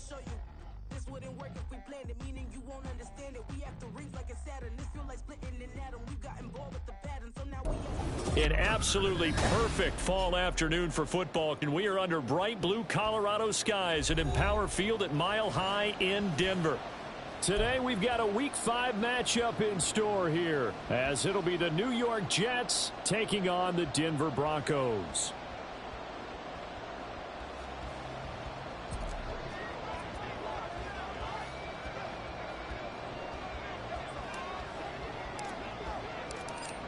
show you. This wouldn't work if we planned it, meaning you won't understand it. We have to rings like a Saturn. This feel like splitting an atom. We got involved with the pattern, so now we... An absolutely perfect fall afternoon for football, and we are under bright blue Colorado skies at Empower Field at Mile High in Denver. Today we've got a Week 5 matchup in store here, as it'll be the New York Jets taking on the Denver Broncos.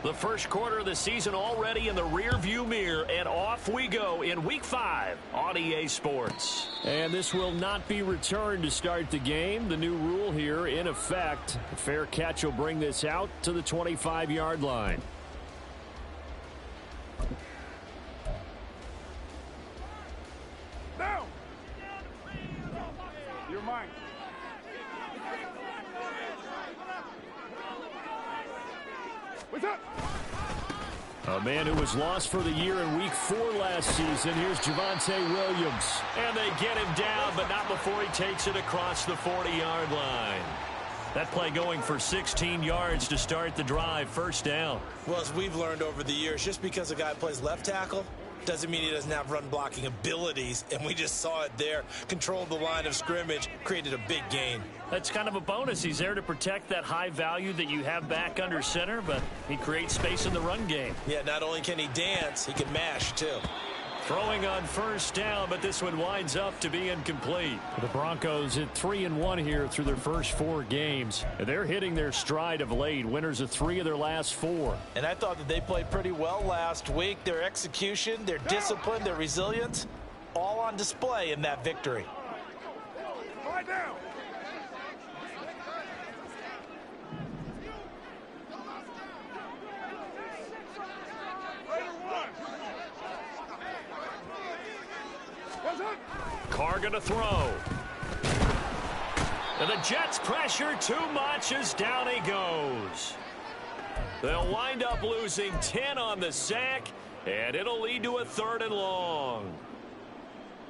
The first quarter of the season already in the rearview mirror, and off we go in Week 5 on EA Sports. And this will not be returned to start the game. The new rule here in effect. A fair catch will bring this out to the 25-yard line. Down! You're mine. What's up? A man who was lost for the year in Week 4 last season. Here's Javonte Williams. And they get him down, but not before he takes it across the 40-yard line. That play going for 16 yards to start the drive. First down. Well, as we've learned over the years, just because a guy plays left tackle doesn't mean he doesn't have run blocking abilities, and we just saw it there. Controlled the line of scrimmage, created a big gain. That's kind of a bonus. He's there to protect that high value that you have back under center, but he creates space in the run game. Yeah, not only can he dance, he can mash too. Throwing on first down, but this one winds up to be incomplete. The Broncos at 3-1 here through their first 4 games. They're hitting their stride of late. Winners of 3 of their last 4. And I thought that they played pretty well last week. Their execution, their discipline, their resilience, all on display in that victory. Lie down. Carr going to throw. And the Jets pressure too much as down he goes. They'll wind up losing 10 on the sack, and it'll lead to a 3rd and long.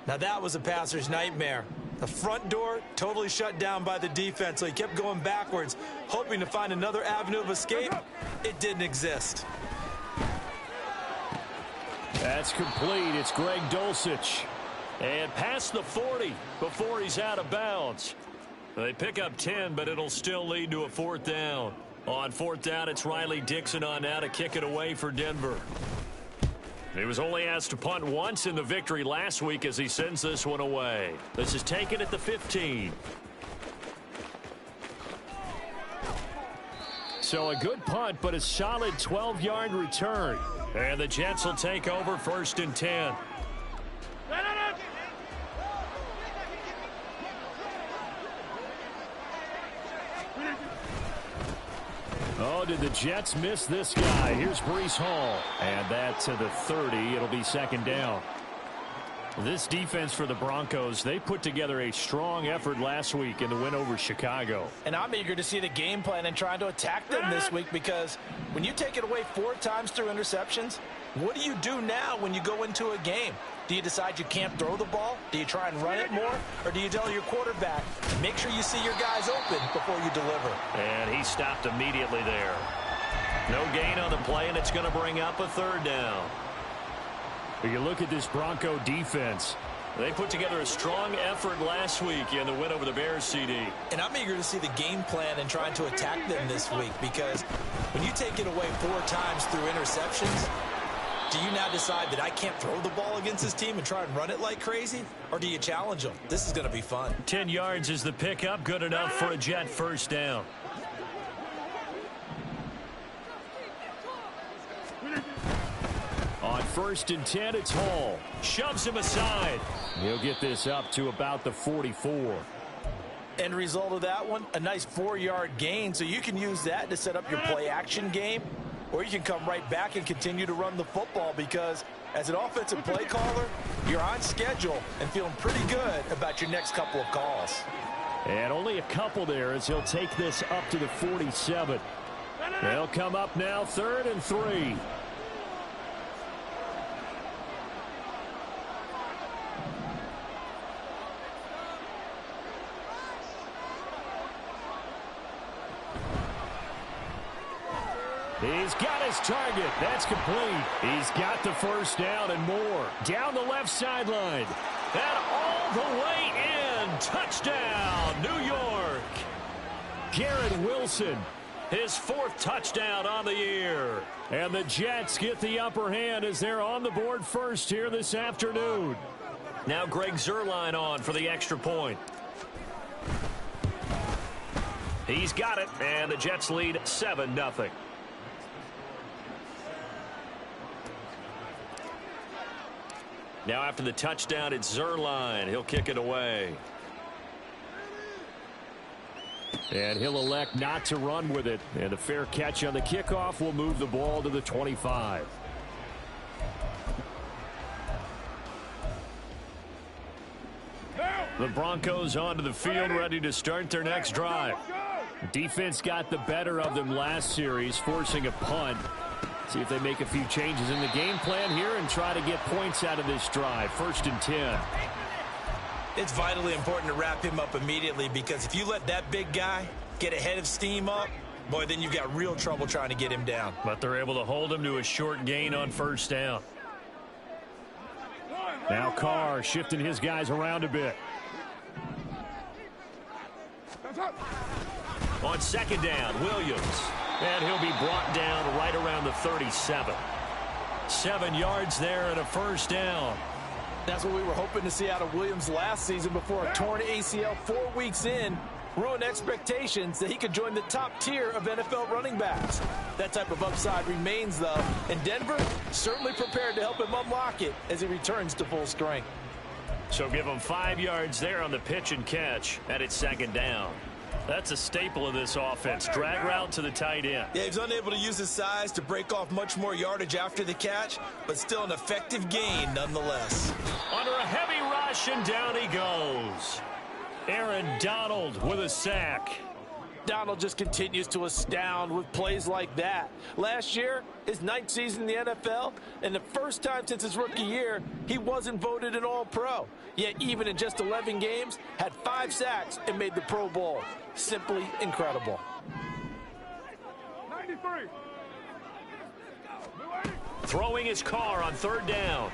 Now that was a passer's nightmare. The front door totally shut down by the defense, so he kept going backwards, hoping to find another avenue of escape. It didn't exist. That's complete. It's Greg Dulcich. And past the 40 before he's out of bounds. They pick up 10, but it'll still lead to a 4th down. On 4th down, it's Riley Dixon on now to kick it away for Denver. He was only asked to punt once in the victory last week as he sends this one away. This is taken at the 15. So a good punt, but a solid 12-yard return. And the Jets will take over 1st and 10. Oh, did the Jets miss this guy? Here's Breece Hall. And that to the 30. It'll be 2nd down. This defense for the Broncos, they put together a strong effort last week in the win over Chicago. And I'm eager to see the game plan and trying to attack them this week, because when you take it away 4 times through interceptions, what do you do now when you go into a game? Do you decide you can't throw the ball? Do you try and run it more? Or do you tell your quarterback, make sure you see your guys open before you deliver? And he stopped immediately there. No gain on the play, and it's going to bring up a 3rd down. You look at this Bronco defense. They put together a strong effort last week in the win over the Bears, CD. And I'm eager to see the game plan and trying to attack them this week, because when you take it away 4 times through interceptions, do you now decide that I can't throw the ball against this team and try and run it like crazy? Or do you challenge them? This is going to be fun. 10 yards is the pickup. Good enough for a Jet 1st down. On 1st and 10, it's Hall. Shoves him aside. He'll get this up to about the 44. End result of that one, a nice 4-yard gain, so you can use that to set up your play-action game, or you can come right back and continue to run the football, because as an offensive play caller, you're on schedule and feeling pretty good about your next couple of calls. And only a couple there as he'll take this up to the 47. They'll come up now 3rd and 3. He's got his target. That's complete. He's got the first down and more. Down the left sideline. And all the way in. Touchdown, New York. Garrett Wilson, his 4th touchdown on the year. And the Jets get the upper hand as they're on the board first here this afternoon. Now Greg Zuerlein on for the extra point. He's got it, and the Jets lead 7-0. Now after the touchdown, it's Zuerlein. He'll kick it away. And he'll elect not to run with it. And a fair catch on the kickoff will move the ball to the 25. The Broncos onto the field, ready to start their next drive. Defense got the better of them last series, forcing a punt. See if they make a few changes in the game plan here and try to get points out of this drive. 1st and 10. It's vitally important to wrap him up immediately, because if you let that big guy get a head of steam up, boy, then you've got real trouble trying to get him down. But they're able to hold him to a short gain on 1st down. Now Carr shifting his guys around a bit. On 2nd down, Williams. And he'll be brought down right around the 37. 7 yards there and a 1st down. That's what we were hoping to see out of Williams last season before a torn ACL 4 weeks in ruined expectations that he could join the top tier of NFL running backs. That type of upside remains, though, and Denver certainly prepared to help him unlock it as he returns to full strength. So give him 5 yards there on the pitch and catch, and it's 2nd down. That's a staple of this offense. Drag route to the tight end. Yeah, he's unable to use his size to break off much more yardage after the catch, but still an effective gain nonetheless. Under a heavy rush, and down he goes. Aaron Donald with a sack. Donald just continues to astound with plays like that. Last year, his 9th season in the NFL, and the first time since his rookie year, he wasn't voted an All-Pro. Yet even in just 11 games, had 5 sacks and made the Pro Bowl. Simply incredible. 93. Throwing his Carr on 3rd down.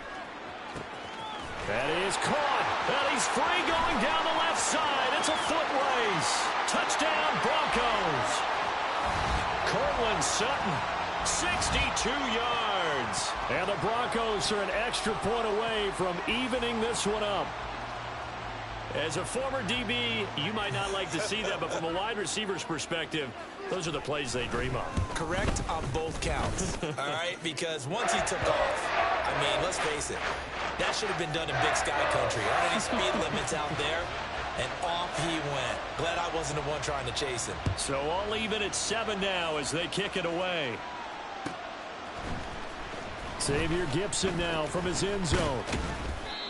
That is caught. And he's free going down the left side. It's a foot race. Touchdown, Broncos. Cortland Sutton, 62 yards. And the Broncos are an extra point away from evening this one up. As a former DB, you might not like to see that, but from a wide receiver's perspective, those are the plays they dream of. Correct on both counts, all right? Because once he took off, I mean, let's face it, that should have been done in Big Sky Country. Aren't any speed limits out there? And off he went. Glad I wasn't the one trying to chase him. So all even at 7 now as they kick it away. Xavier Gipson now from his end zone.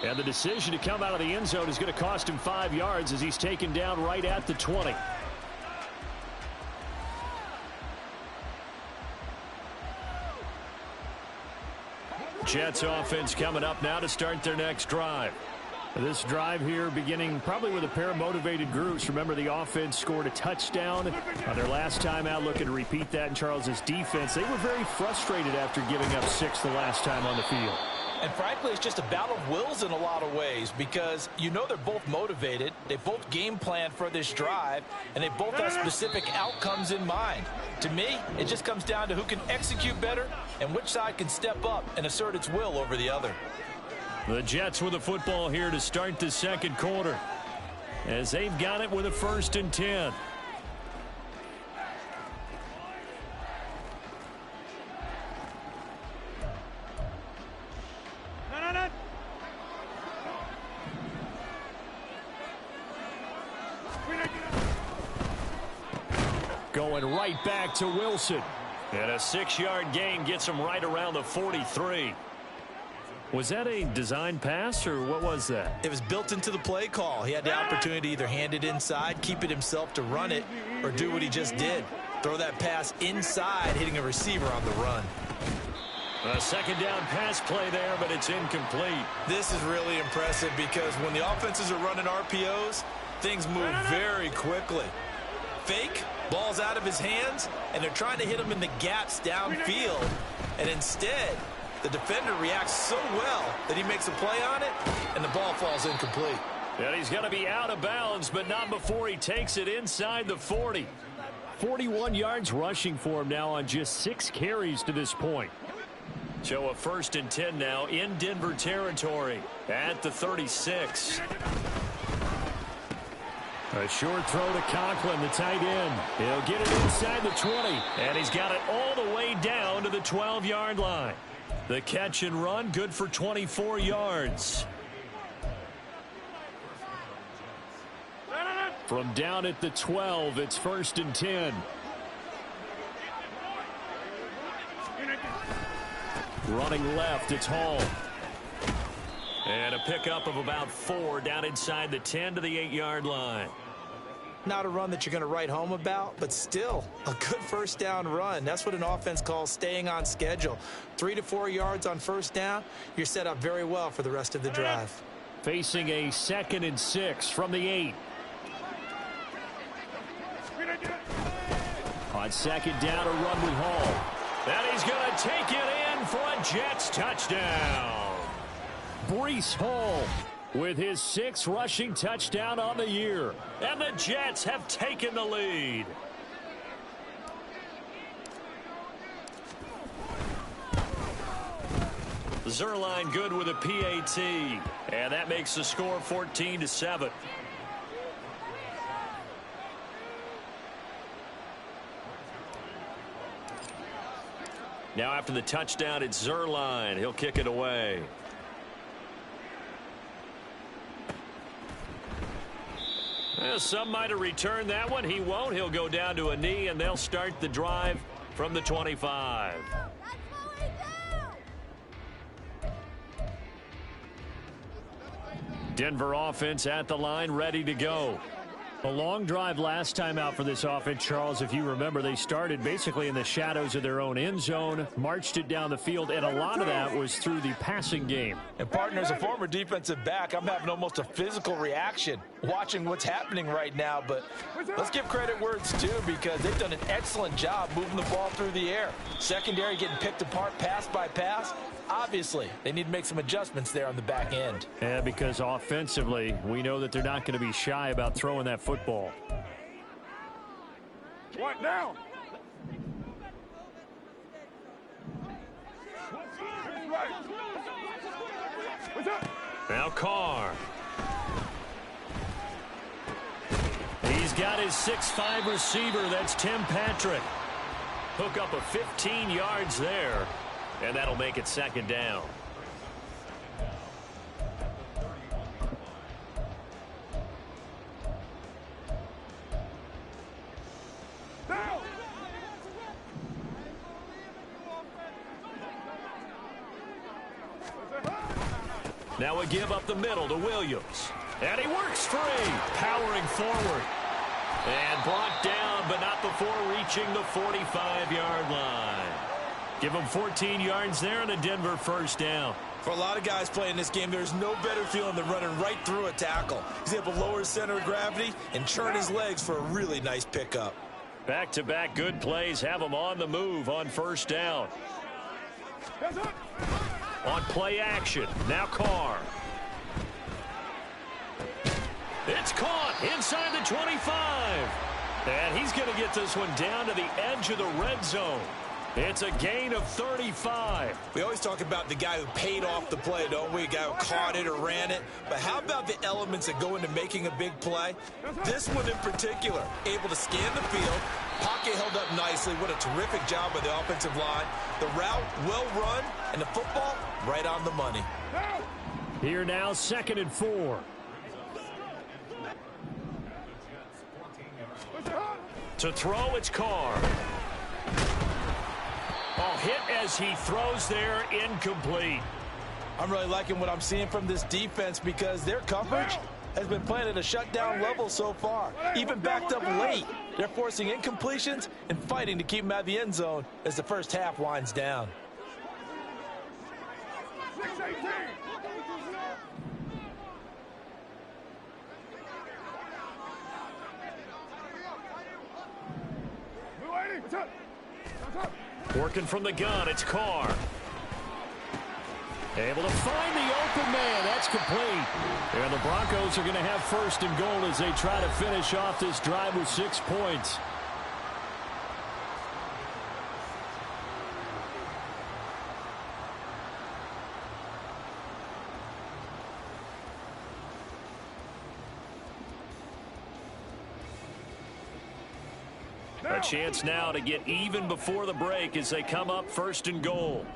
And the decision to come out of the end zone is going to cost him 5 yards as he's taken down right at the 20. Jets offense coming up now to start their next drive. This drive here beginning probably with a pair of motivated groups. Remember, the offense scored a touchdown on their last time out. Looking to repeat that in Charles's defense. They were very frustrated after giving up 6 the last time on the field. And frankly, it's just a battle of wills in a lot of ways, because you know they're both motivated, they both game plan for this drive, and they both have specific outcomes in mind. To me, it just comes down to who can execute better and which side can step up and assert its will over the other. The Jets with the football here to start the 2nd quarter, as they've got it with a 1st and 10. Going right back to Wilson. And a 6-yard gain gets him right around the 43. Was that a design pass, or what was that? It was built into the play call. He had the opportunity to either hand it inside, keep it himself to run it, or do what he just did. Throw that pass inside, hitting a receiver on the run. A 2nd down pass play there, but it's incomplete. This is really impressive, because when the offenses are running RPOs, things move very quickly. fake, ball's out of his hands, and they're trying to hit him in the gaps downfield. And instead, the defender reacts so well that he makes a play on it, and the ball falls incomplete. And he's going to be out of bounds, but not before he takes it inside the 40. 41 yards rushing for him now on just 6 carries to this point. So a 1st and 10 now in Denver territory at the 36. A short throw to Conklin, the tight end. He'll get it inside the 20. And he's got it all the way down to the 12-yard line. The catch and run, good for 24 yards. From down at the 12, it's 1st and 10. Running left, it's Hall. And a pickup of about 4 down inside the 10 to the 8-yard line. Not a run that you're going to write home about, but still a good first down run. That's what an offense calls staying on schedule. 3 to 4 yards on first down, you're set up very well for the rest of the drive. Facing a 2nd and 6 from the 8. On 2nd down, a run with Hall. And he's going to take it in for a Jets touchdown. Breece Hall with his 6th rushing touchdown on the year. And the Jets have taken the lead. Zerline good with a PAT. And that makes the score 14-7. Now after the touchdown, it's Zerline. He'll kick it away. Well, some might have returned that one. He won't. He'll go down to a knee, and they'll start the drive from the 25. Denver offense at the line, ready to go. A long drive last time out for this offense, Charles. If you remember, they started basically in the shadows of their own end zone, marched it down the field, and a lot of that was through the passing game. And partner, as a former defensive back, I'm having almost a physical reaction watching what's happening right now. But let's give credit where it's due, because they've done an excellent job moving the ball through the air. Secondary getting picked apart pass by pass. Obviously, they need to make some adjustments there on the back end. Yeah, because offensively, we know that they're not going to be shy about throwing that football. What down? What's up? Now Carr. He's got his 6'5" receiver. That's Tim Patrick. Hook up of 15 yards there. And that'll make it 2nd down. Now a give up the middle to Williams. And he works free, powering forward. And brought down, but not before reaching the 45-yard line. Give him 14 yards there and a Denver 1st down. For a lot of guys playing this game, there's no better feeling than running right through a tackle. He's able to lower his center of gravity and churn his legs for a really nice pickup. Back-to-back good plays have him on the move on 1st down. On play action, now Carr. It's caught inside the 25. And he's going to get this one down to the edge of the red zone. It's a gain of 35. We always talk about the guy who paid off the play, don't we? A guy who caught it or ran it. But how about the elements that go into making a big play? This one in particular, able to scan the field, pocket held up nicely. What a terrific job by the offensive line. The route well run, and the football right on the money. Here now, 2nd and 4. To throw, it's Carr. Oh, hit as he throws there, incomplete. I'm really liking what I'm seeing from this defense, because their coverage has been playing at a shutdown level so far. Even backed up late, they're forcing incompletions and fighting to keep them out of the end zone as the first half winds down. 6-18. What's up? What's up? Working from the gun, it's Carr. Able to find the open man. That's complete. And the Broncos are going to have first and goal as they try to finish off this drive with 6 points. A chance now to get even before the break as they come up first and goal.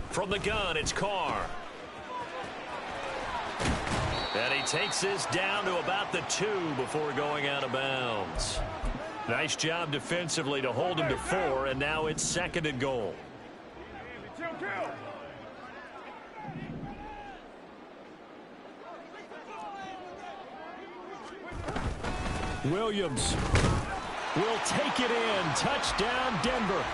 From the gun, it's Carr. And he takes this down to about the 2 before going out of bounds. Nice job defensively to hold him to 4, and now it's second and goal. Williams will take it in. Touchdown, Denver.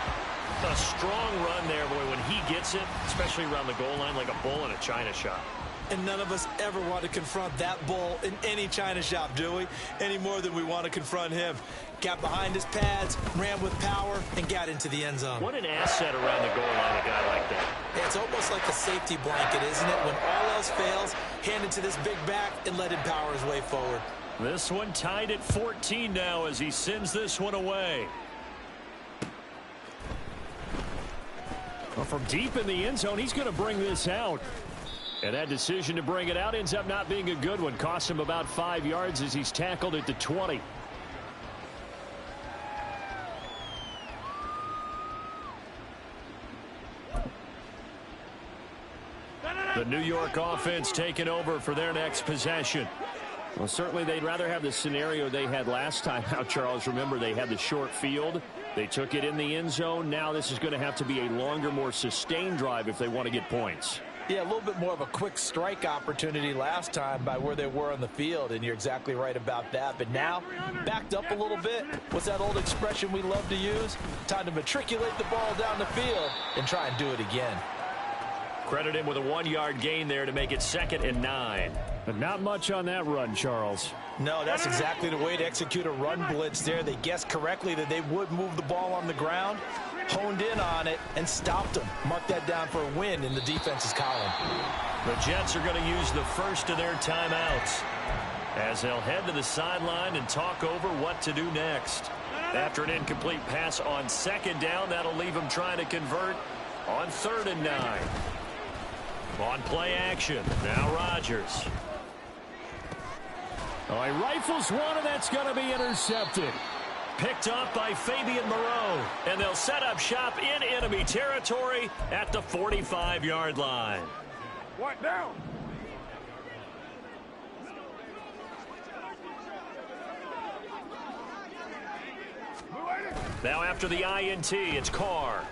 A strong run there, boy, when he gets it, especially around the goal line, like a bull in a china shop. And none of us ever want to confront that bull in any china shop, do we? Any more than we want to confront him. Got behind his pads, ran with power, and got into the end zone. What an asset around the goal line, a guy like that. It's almost like a safety blanket, isn't it? When all else fails, hand it to this big back and let him power his way forward. This one tied at 14 now as he sends this one away. Well, from deep in the end zone, he's going to bring this out. And that decision to bring it out ends up not being a good one. Costs him about 5 yards as he's tackled at the 20. The New York offense taking over for their next possession. Well, certainly they'd rather have the scenario they had last time out, Charles. Remember, they had the short field. They took it in the end zone. Now this is going to have to be a longer, more sustained drive if they want to get points. Yeah, a little bit more of a quick strike opportunity last time by where they were on the field, and you're exactly right about that. But now, backed up a little bit. What's that old expression we love to use? Time to matriculate the ball down the field and try and do it again. Credit him with a 1-yard gain there to make it 2nd and 9. But not much on that run, Charles. No, that's exactly the way to execute a run blitz there. They guessed correctly that they would move the ball on the ground, honed in on it, and stopped them. Mark that down for a win in the defense's column. The Jets are going to use the first of their timeouts as they'll head to the sideline and talk over what to do next. After an incomplete pass on 2nd down, that'll leave them trying to convert on 3rd and 9. On play action, now Rodgers. Oh, he rifles one, and that's going to be intercepted. Picked off by Fabian Moreau, and they'll set up shop in enemy territory at the 45-yard line. What down? Now after the INT, it's Carr.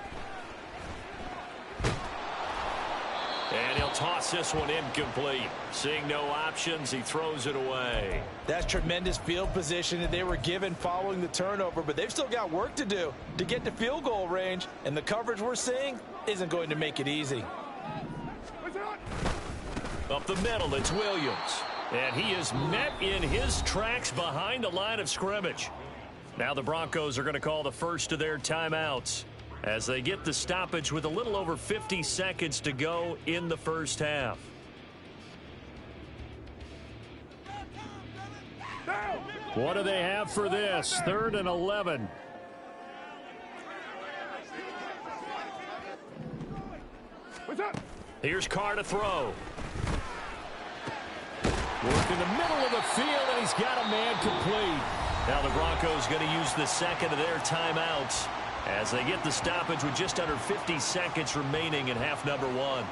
And he'll toss this one incomplete. Seeing no options, he throws it away. That's tremendous field position that they were given following the turnover, but they've still got work to do to get to field goal range, and the coverage we're seeing isn't going to make it easy. Up the middle, it's Williams. And he is met in his tracks behind the line of scrimmage. Now the Broncos are going to call the first of their timeouts as they get the stoppage with a little over 50 seconds to go in the first half. What do they have for this? 3rd and 11. What's up? Here's Carr to throw. Work in the middle of the field, and he's got a man complete. Now the Broncos going to use the second of their timeouts as they get the stoppage with just under 50 seconds remaining in half number 1.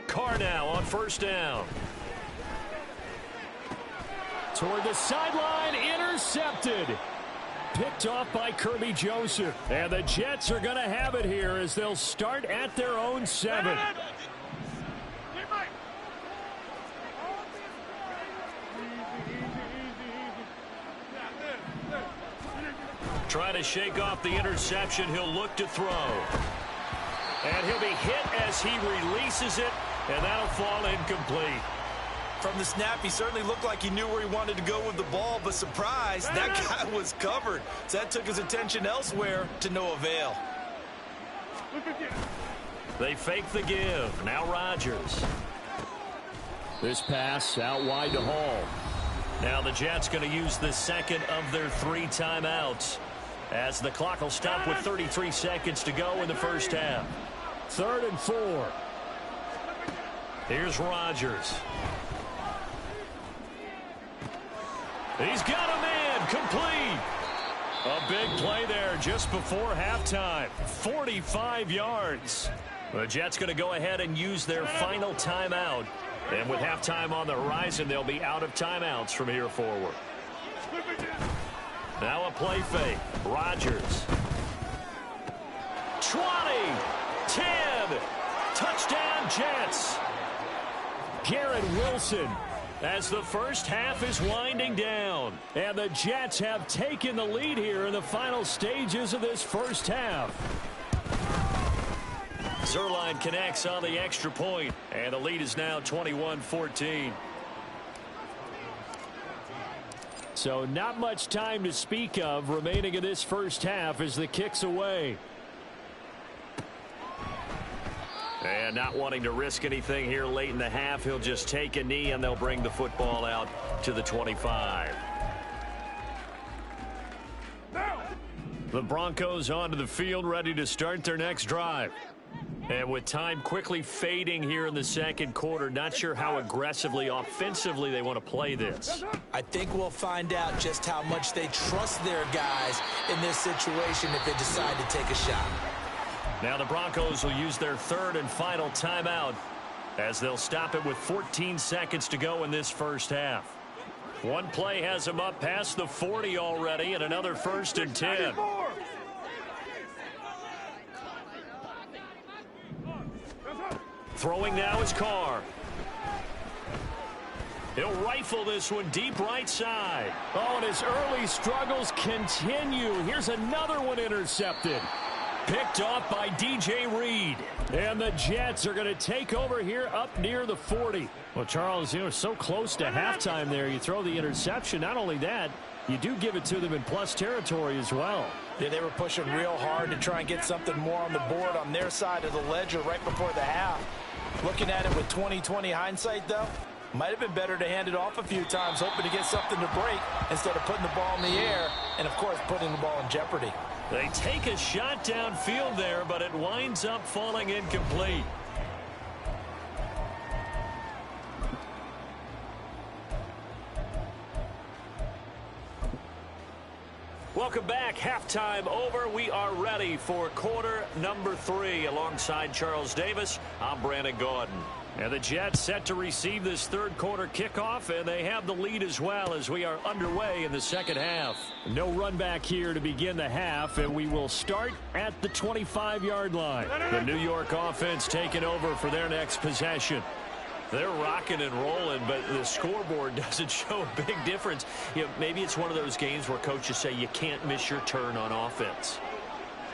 Carr now on 1st down. Toward the sideline, intercepted. Picked off by Kirby Joseph. And the Jets are going to have it here as they'll start at their own 7. Trying to shake off the interception. He'll look to throw. And he'll be hit as he releases it, and that'll fall incomplete. From the snap, he certainly looked like he knew where he wanted to go with the ball, but surprise, that guy was covered. So that took his attention elsewhere to no avail. They fake the give. Now Rodgers. This pass out wide to Hall. Now the Jets going to use the second of their 3 timeouts as the clock will stop with 33 seconds to go in the first half. 3rd and 4. Here's Rodgers. He's got a man complete. A big play there just before halftime. 45 yards. The Jets going to go ahead and use their final timeout. And with halftime on the horizon, they'll be out of timeouts from here forward. Now a play fake. Rodgers. 20. 10. Touchdown Jets. Garrett Wilson. As the first half is winding down. And the Jets have taken the lead here in the final stages of this first half. Zerline connects on the extra point, and the lead is now 21-14. So not much time to speak of remaining in this first half as the kick's away. And not wanting to risk anything here late in the half, he'll just take a knee and they'll bring the football out to the 25. The Broncos onto the field ready to start their next drive. And with time quickly fading here in the second quarter, not sure how aggressively, offensively they want to play this. I think we'll find out just how much they trust their guys in this situation if they decide to take a shot. Now the Broncos will use their 3rd and final timeout as they'll stop it with 14 seconds to go in this first half. One play has them up past the 40 already, and another 1st and 10. Throwing now is Carr. He'll rifle this one deep right side. Oh, and his early struggles continue. Here's another one intercepted. Picked off by DJ Reed. And the Jets are going to take over here up near the 40. Well, Charles, you know, so close to halftime there. You throw the interception. Not only that, you do give it to them in plus territory as well. Yeah, they were pushing real hard to try and get something more on the board on their side of the ledger right before the half. Looking at it with 20/20 hindsight, though, might have been better to hand it off a few times, hoping to get something to break instead of putting the ball in the air and, of course, putting the ball in jeopardy. They take a shot downfield there, but it winds up falling incomplete. Welcome back. Halftime over. We are ready for quarter number 3. Alongside Charles Davis, I'm Brandon Gordon. And the Jets set to receive this 3rd quarter kickoff, and they have the lead as well as we are underway in the second half. No run back here to begin the half, and we will start at the 25-yard line. The New York offense taking over for their next possession. They're rocking and rolling, but the scoreboard doesn't show a big difference. You know, maybe it's one of those games where coaches say you can't miss your turn on offense.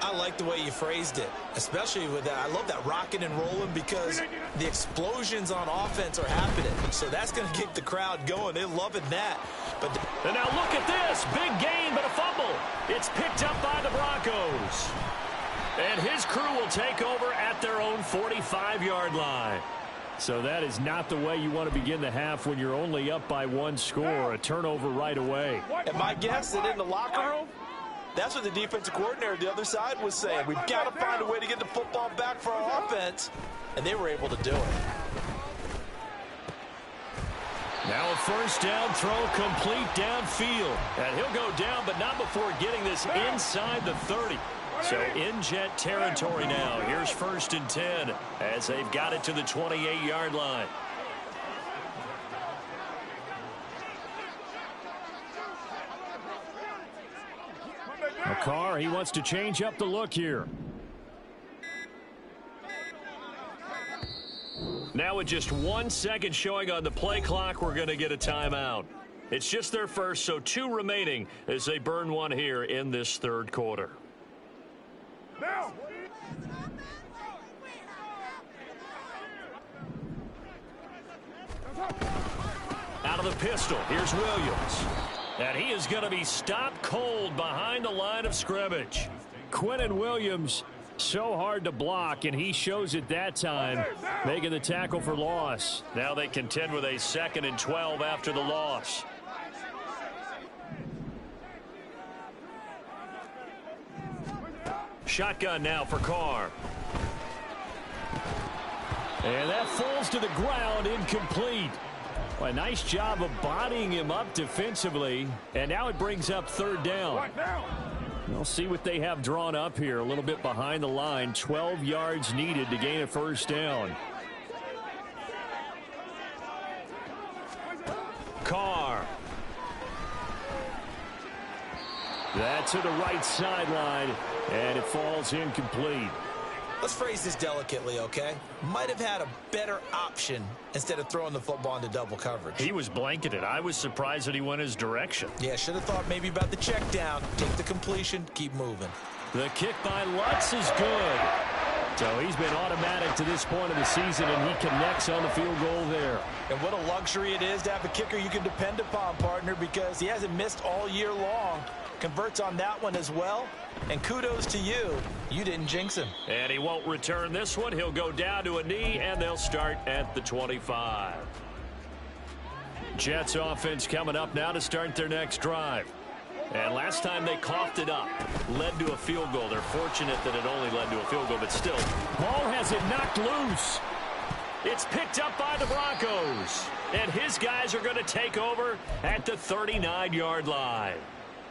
I like the way you phrased it, especially with that. I love that rocking and rolling because the explosions on offense are happening. So that's going to get the crowd going. They're loving that. And now look at this. Big gain, but a fumble. It's picked up by the Broncos. And his crew will take over at their own 45-yard line. So that is not the way you want to begin the half when you're only up by 1 score. A turnover right away. And my guess that in the locker room, that's what the defensive coordinator the other side was saying. We've got to find a way to get the football back for our offense. And they were able to do it. Now a first down throw complete downfield. And he'll go down, but not before getting this inside the 30. So in Jet territory now. Here's 1st and 10 as they've got it to the 28-yard line. Carr, he wants to change up the look here. Now with just 1 second showing on the play clock, we're going to get a timeout. It's just their first, so 2 remaining as they burn one here in this third quarter. Now. Out of the pistol, here's Williams. And he is going to be stopped cold behind the line of scrimmage. Quinnen Williams, so hard to block, and he shows it that time, making the tackle for loss. Now they contend with a 2nd and 12 after the loss. Shotgun now for Carr. And that falls to the ground, incomplete. Well, a nice job of bodying him up defensively. And now it brings up 3rd down. We'll see what they have drawn up here. A little bit behind the line. 12 yards needed to gain a 1st down. Carr. That's to the right sideline, and it falls incomplete. Let's phrase this delicately, okay? Might have had a better option instead of throwing the football into double coverage. He was blanketed. I was surprised that he went his direction. Yeah, should have thought maybe about the check down. Take the completion, keep moving. The kick by Lutz is good. So he's been automatic to this point of the season, and he connects on the field goal there. And what a luxury it is to have a kicker you can depend upon, partner, because he hasn't missed all year long. Converts on that one as well. And kudos to you. You didn't jinx him. And he won't return this one. He'll go down to a knee, and they'll start at the 25. Jets offense coming up now to start their next drive. And last time they coughed it up, led to a field goal. They're fortunate that it only led to a field goal, but still. Ball has it knocked loose. It's picked up by the Broncos. And his guys are going to take over at the 39-yard line.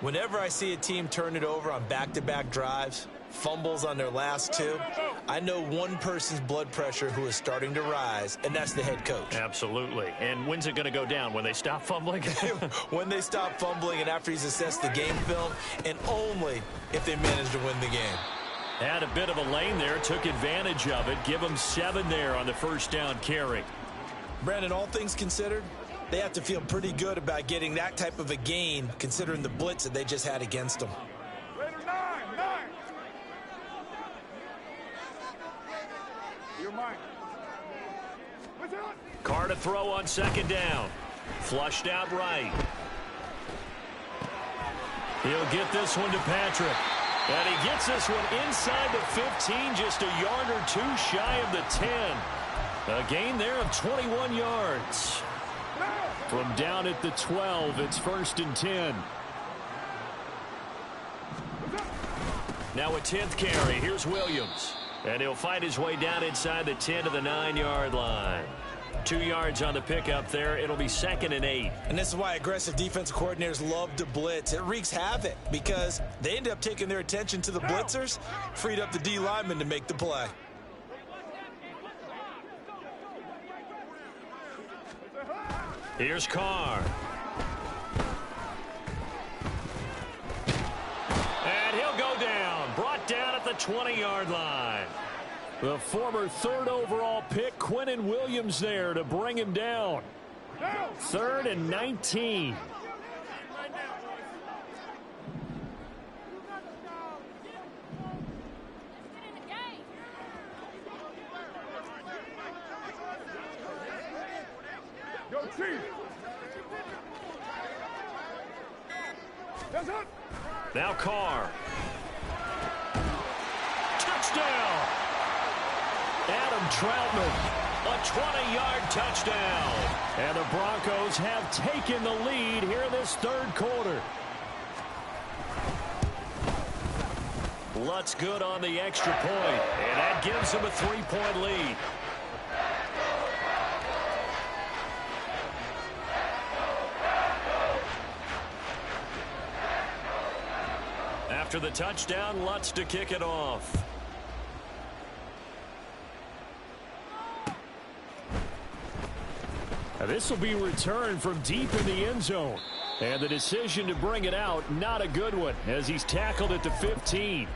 Whenever I see a team turn it over on back-to-back drives, fumbles on their last 2, I know one person's blood pressure who is starting to rise, and that's the head coach. Absolutely. And when's it going to go down? When they stop fumbling? When they stop fumbling and after he's assessed the game film, and only if they manage to win the game. Had a bit of a lane there, took advantage of it. Give them 7 there on the 1st down carry. Brandon, all things considered, they have to feel pretty good about getting that type of a gain, considering the blitz that they just had against them. Nine. You're mine. Carr to throw on 2nd down. Flushed out right. He'll get this one to Patrick. And he gets this one inside the 15, just a yard or 2 shy of the 10. A gain there of 21 yards. From down at the 12, it's 1st and 10. Now a 10th carry. Here's Williams. And he'll fight his way down inside the 10 to the 9-yard line. 2 yards on the pickup there. It'll be 2nd and 8. And this is why aggressive defensive coordinators love to blitz. It wreaks havoc because they end up taking their attention to the blitzers, freed up the D lineman to make the play. Here's Carr. And he'll go down. Brought down at the 20-yard line. The former 3rd overall pick, Quinnen Williams, there to bring him down. 3rd and 19. Go Chiefs. That's up. Now Carr. Touchdown. Adam Troutman, A 20-yard touchdown. and the Broncos have taken the lead here in this 3rd quarter. Lutz good on the extra point, and that gives them a 3-point lead. After the touchdown, Lutz to kick it off. Now this will be returned from deep in the end zone. And the decision to bring it out, not a good one, as he's tackled at the 15.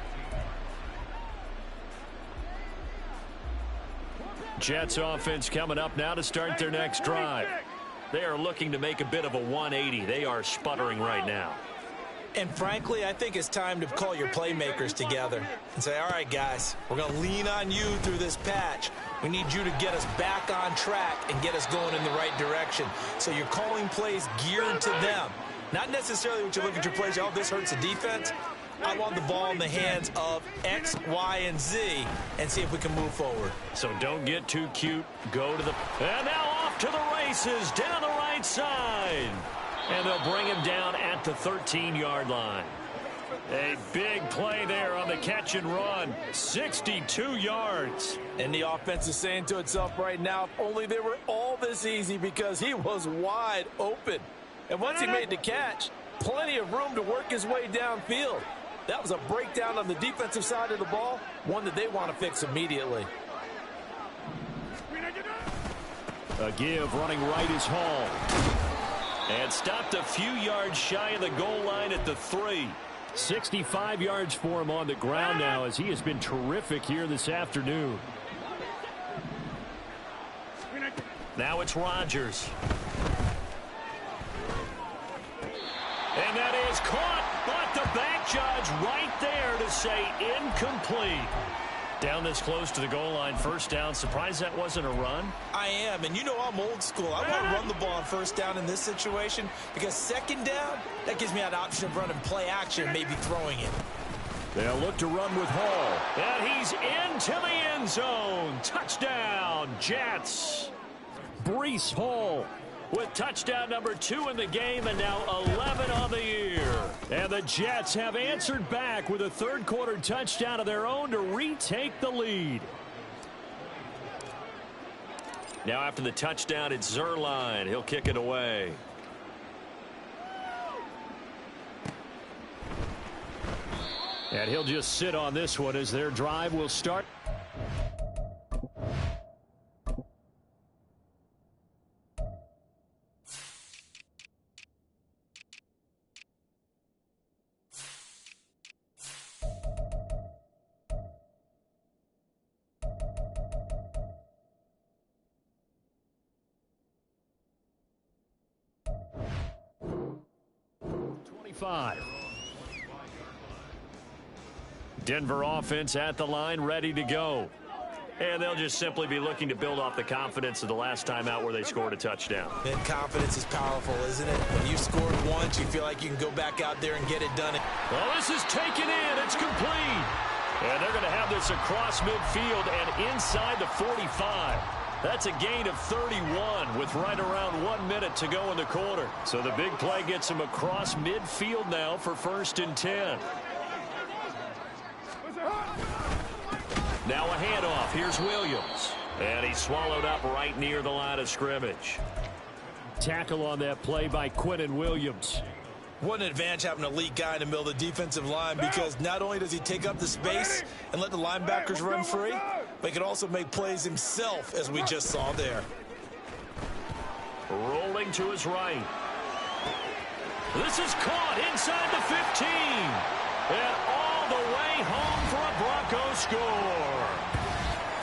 Jets offense coming up now to start their next drive. They are looking to make a bit of a 180. They are sputtering right now. And frankly, I think it's time to call your playmakers together and say, all right, guys, we're going to lean on you through this patch. We need you to get us back on track and get us going in the right direction. So you're calling plays geared to them. Not necessarily what you look at your plays, oh, this hurts the defense. I want the ball in the hands of X, Y, and Z and see if we can move forward. So don't get too cute. Go to the... And now off to the races down the right side. And they'll bring him down at the 13-yard line. A big play there on the catch and run. 62 yards. And the offense is saying to itself right now, if only they were all this easy, because he was wide open. And once he made the catch, plenty of room to work his way downfield. That was a breakdown on the defensive side of the ball, one that they want to fix immediately. A give running right is Hall. And stopped a few yards shy of the goal line at the 3. 65 yards for him on the ground now, as he has been terrific here this afternoon. Now it's Rodgers. And that is caught, but the back judge right there to say incomplete. Down this close to the goal line, first down. Surprised that wasn't a run? I am, and you know I'm old school. I want to run the ball on first down in this situation, because second down, that gives me an option of running play action, maybe throwing it. They'll look to run with Hall. And he's into the end zone. Touchdown, Jets. Breece Hall with touchdown number 2 in the game, and now 11 on the year. And the Jets have answered back with a third-quarter touchdown of their own to retake the lead. Now after the touchdown, it's Zerline. He'll kick it away. And he'll just sit on this one as their drive will start. Denver offense at the line, ready to go. And they'll just simply be looking to build off the confidence of the last time out where they scored a touchdown. And confidence is powerful, isn't it? When you scored once, you feel like you can go back out there and get it done. Well, this is taken in. It's complete. And they're going to have this across midfield and inside the 45. That's a gain of 31 with right around 1 minute to go in the quarter. So the big play gets him across midfield now for 1st and 10. Now a handoff. Here's Williams. And he's swallowed up right near the line of scrimmage. Tackle on that play by Quinnen Williams. What an advantage having an elite guy in the middle of the defensive line, because not only does he take up the space and let the linebackers run free, but he can also make plays himself, as we just saw there. Rolling to his right. This is caught inside the 15. And all the way home for a Broncos score.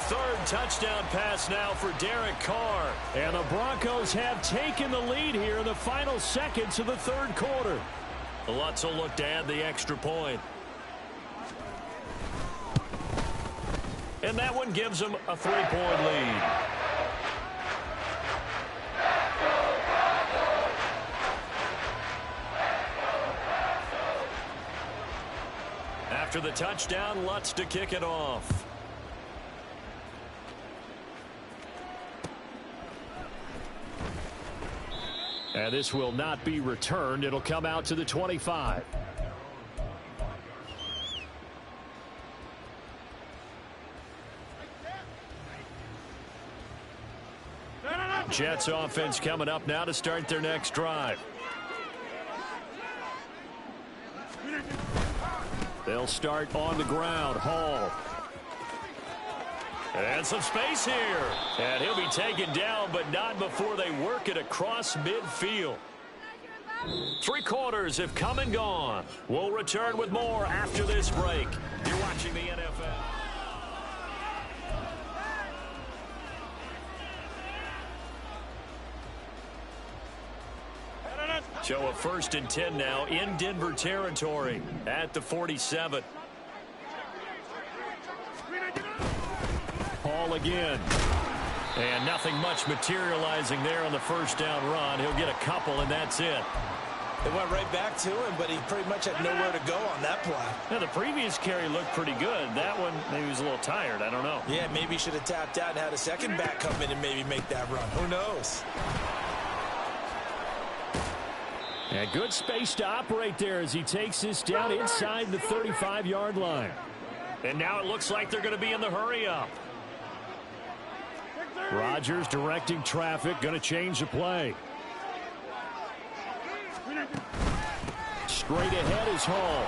3rd touchdown pass now for Derek Carr. And the Broncos have taken the lead here in the final seconds of the 3rd quarter. Lutz will look to add the extra point. And that one gives them a 3-point lead. After the touchdown, Lutz to kick it off. And this will not be returned. It'll come out to the 25. Jets offense coming up now to start their next drive. They'll start on the ground. Hall. And some space here. And he'll be taken down, but not before they work it across midfield. 3 quarters have come and gone. We'll return with more after this break. You're watching the NFL. So a 1st and 10 now in Denver territory at the 47. Hall again. And nothing much materializing there on the first down run. He'll get a couple, and that's it. They went right back to him, but he pretty much had nowhere to go on that play. Now, the previous carry looked pretty good. That one, maybe he was a little tired. I don't know. Yeah, maybe he should have tapped out and had a second back come in and maybe make that run. Who knows? And good space to operate there as he takes this down inside the 35-yard line. And now it looks like they're going to be in the hurry-up. Rodgers directing traffic, going to change the play. Straight ahead is Hall.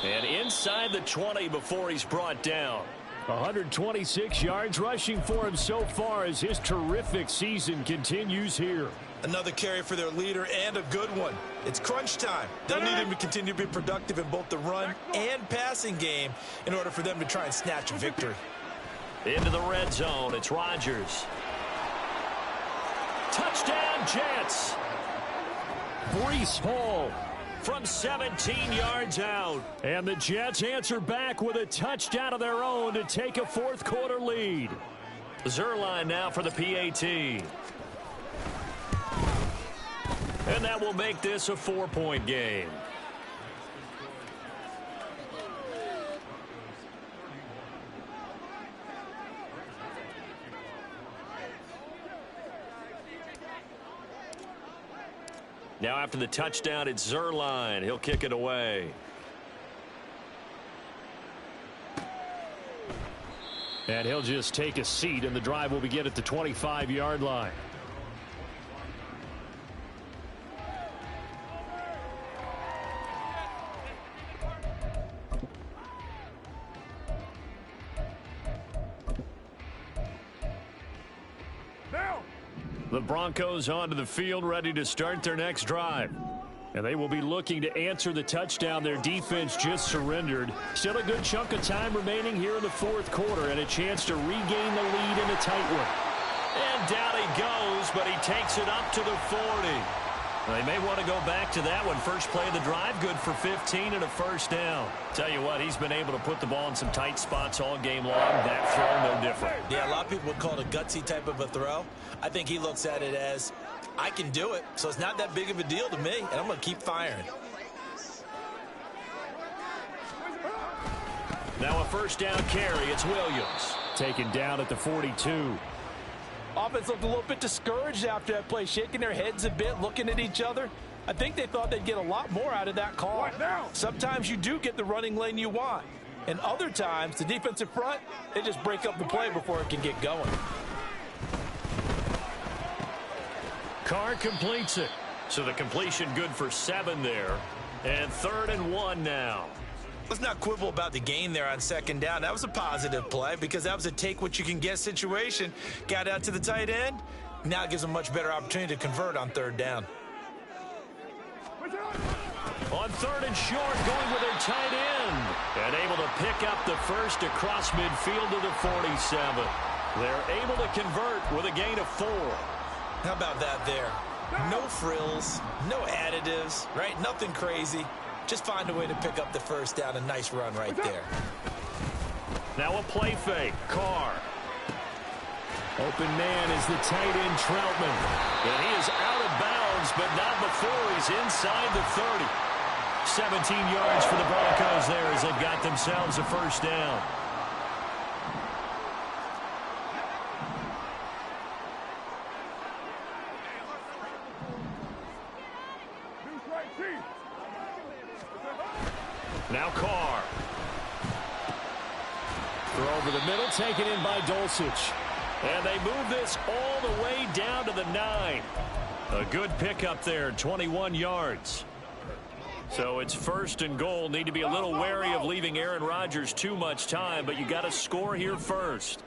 And inside the 20 before he's brought down. 126 yards rushing for him so far as his terrific season continues here. Another carry for their leader and a good one. It's crunch time. They'll need him to continue to be productive in both the run and passing game in order for them to try and snatch a victory. Into the red zone. It's Rodgers. Touchdown, Jets. Breece Hall from 17 yards out. And the Jets answer back with a touchdown of their own to take a fourth-quarter lead. Zerline now for the PAT. And that will make this a 4-point game. Now after the touchdown, it's Zerline. He'll kick it away. And he'll just take a seat, and the drive will begin at the 25-yard line. The Broncos onto the field, ready to start their next drive. And they will be looking to answer the touchdown their defense just surrendered. Still a good chunk of time remaining here in the fourth quarter and a chance to regain the lead in a tight one. And down he goes, but he takes it up to the 40. They may want to go back to that one. First play of the drive, good for 15 and a first down. Tell you what, he's been able to put the ball in some tight spots all game long. That throw, no different. Yeah, a lot of people would call it a gutsy type of a throw. I think he looks at it as, I can do it, so it's not that big of a deal to me, and I'm going to keep firing. Now a first down carry. It's Williams. Taken down at the 42. Offense looked a little bit discouraged after that play, shaking their heads a bit, looking at each other. I think they thought they'd get a lot more out of that call. Sometimes you do get the running lane you want. And other times, the defensive front, they just break up the play before it can get going. Carr completes it. So the completion good for 7 there. And 3rd and 1 now. Let's not quibble about the gain there on second down. That was a positive play because that was a take-what-you-can-get situation. Got out to the tight end. Now it gives them a much better opportunity to convert on 3rd down. On 3rd and short, going with their tight end. And able to pick up the first across midfield to the 47. They're able to convert with a gain of 4. How about that there? No frills, no additives, right? Nothing crazy. Just find a way to pick up the first down. A nice run right there. Now a play fake. Carr. Open man is the tight end, Troutman. And he is out of bounds, but not before he's inside the 30. 17 yards for the Broncos there as they've got themselves a first down. Now Carr. Throw over the middle, taken in by Dulcich. And they move this all the way down to the 9. A good pickup there, 21 yards. So it's 1st and goal. Need to be a little wary of leaving Aaron Rodgers too much time, but you got to score here first.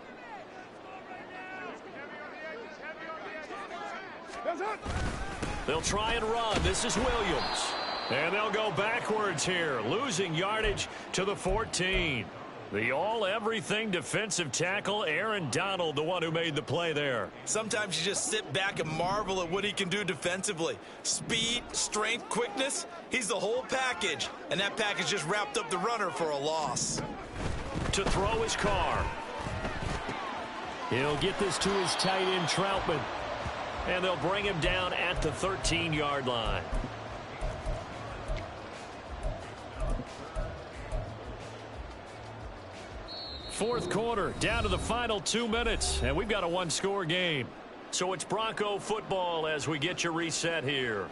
They'll try and run. This is Williams. And they'll go backwards here, losing yardage to the 14. The all-everything defensive tackle, Aaron Donald, the one who made the play there. Sometimes you just sit back and marvel at what he can do defensively. Speed, strength, quickness, he's the whole package. And that package just wrapped up the runner for a loss. To throw his car. He'll get this to his tight end, Troutman. And they'll bring him down at the 13-yard line. Fourth quarter, down to the final 2 minutes, and we've got a one-score game. So it's Bronco football as we get you reset here.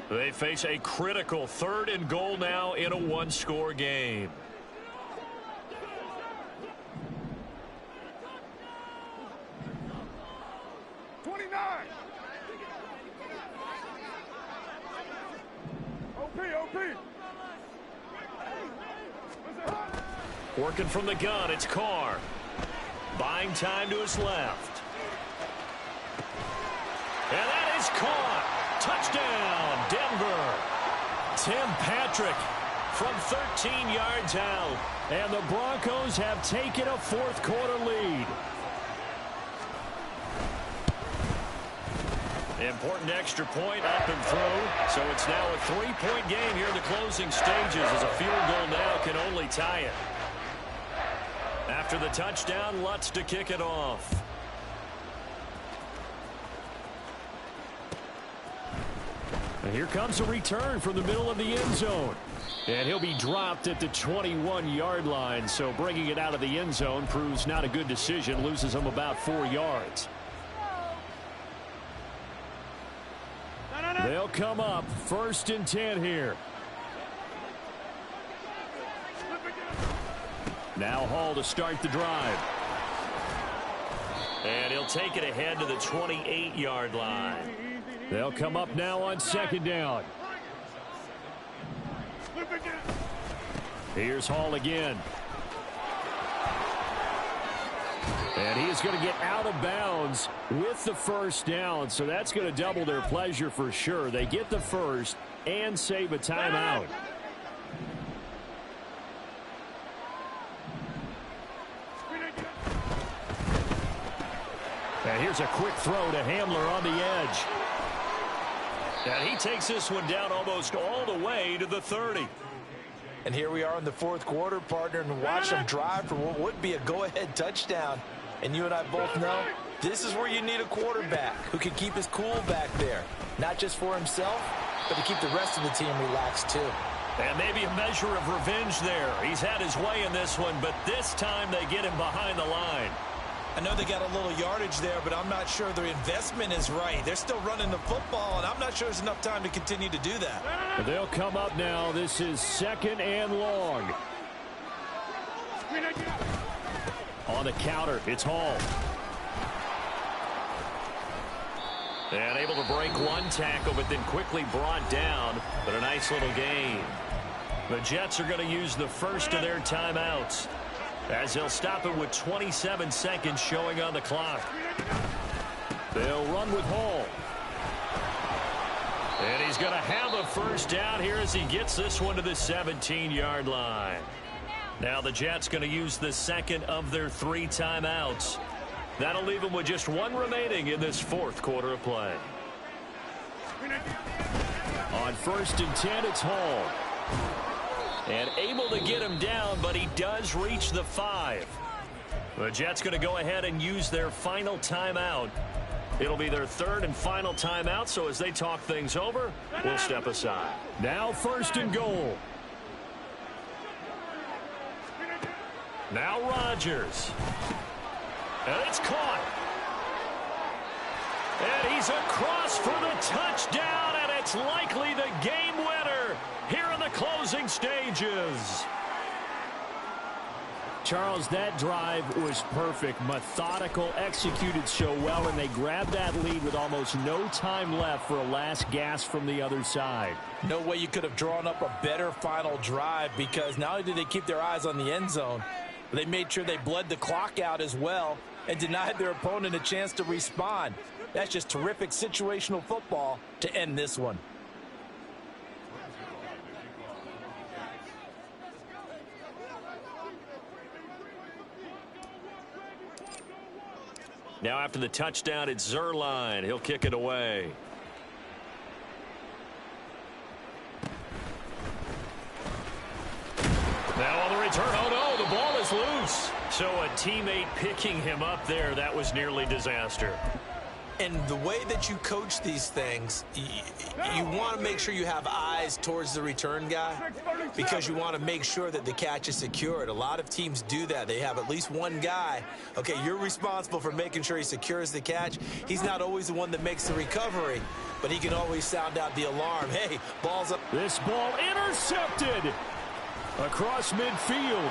They face a critical 3rd and goal now in a one-score game. Working from the gun, it's Carr. Buying time to his left. And that is caught. Touchdown, Denver. Tim Patrick from 13 yards out. And the Broncos have taken a fourth quarter lead. Important extra point up and through. So it's now a 3-point game here in the closing stages as a field goal now can only tie it. After the touchdown, Lutz to kick it off. And here comes a return from the middle of the end zone. And he'll be dropped at the 21-yard line. So bringing it out of the end zone proves not a good decision. Loses him about 4 yards. They'll come up 1st and 10 here. Now Hall to start the drive. And he'll take it ahead to the 28-yard line. They'll come up now on 2nd down. Here's Hall again. And he is going to get out of bounds with the 1st down, so that's going to double their pleasure for sure. They get the 1st and save a timeout. And here's a quick throw to Hamler on the edge. And he takes this one down almost all the way to the 30. And here we are in the 4th quarter, partner, and watch them drive for what would be a go-ahead touchdown. And you and I both know this is where you need a quarterback who can keep his cool back there. Not just for himself, but to keep the rest of the team relaxed too. And maybe a measure of revenge there. He's had his way in this one, but this time they get him behind the line. I know they got a little yardage there, but I'm not sure their investment is right. They're still running the football, and I'm not sure there's enough time to continue to do that. They'll come up now. This is 2nd and long. On the counter, it's Hall. And able to break one tackle, but then quickly brought down. But a nice little gain. The Jets are going to use the first of their timeouts, as they'll stop it with 27 seconds showing on the clock. They'll run with Hall. And he's going to have a 1st down here as he gets this one to the 17-yard line. Now the Jets going to use the 2nd of their 3 timeouts. That'll leave them with just 1 remaining in this 4th quarter of play. On 1st and 10, it's Hall. And able to get him down, but he does reach the 5. The Jets going to go ahead and use their final timeout. It'll be their 3rd and final timeout, so as they talk things over, we'll step aside. Now 1st and goal. Now Rodgers. And it's caught. And he's across for the touchdown, and it's likely the game winner here in the closing stages. Charles, that drive was perfect. Methodical, executed so well, and they grabbed that lead with almost no time left for a last gasp from the other side. No way you could have drawn up a better final drive, because not only did they keep their eyes on the end zone, but they made sure they bled the clock out as well and denied their opponent a chance to respond. That's just terrific situational football to end this one. Now after the touchdown, it's Zerline. He'll kick it away. Now on the return, oh no, the ball is loose. So a teammate picking him up there, that was nearly disaster. And the way that you coach these things, you want to make sure you have eyes towards the return guy because you want to make sure that the catch is secured. A lot of teams do that. They have at least one guy. Okay, you're responsible for making sure he secures the catch. He's not always the one that makes the recovery, but he can always sound out the alarm. Hey, ball's up. This ball intercepted across midfield.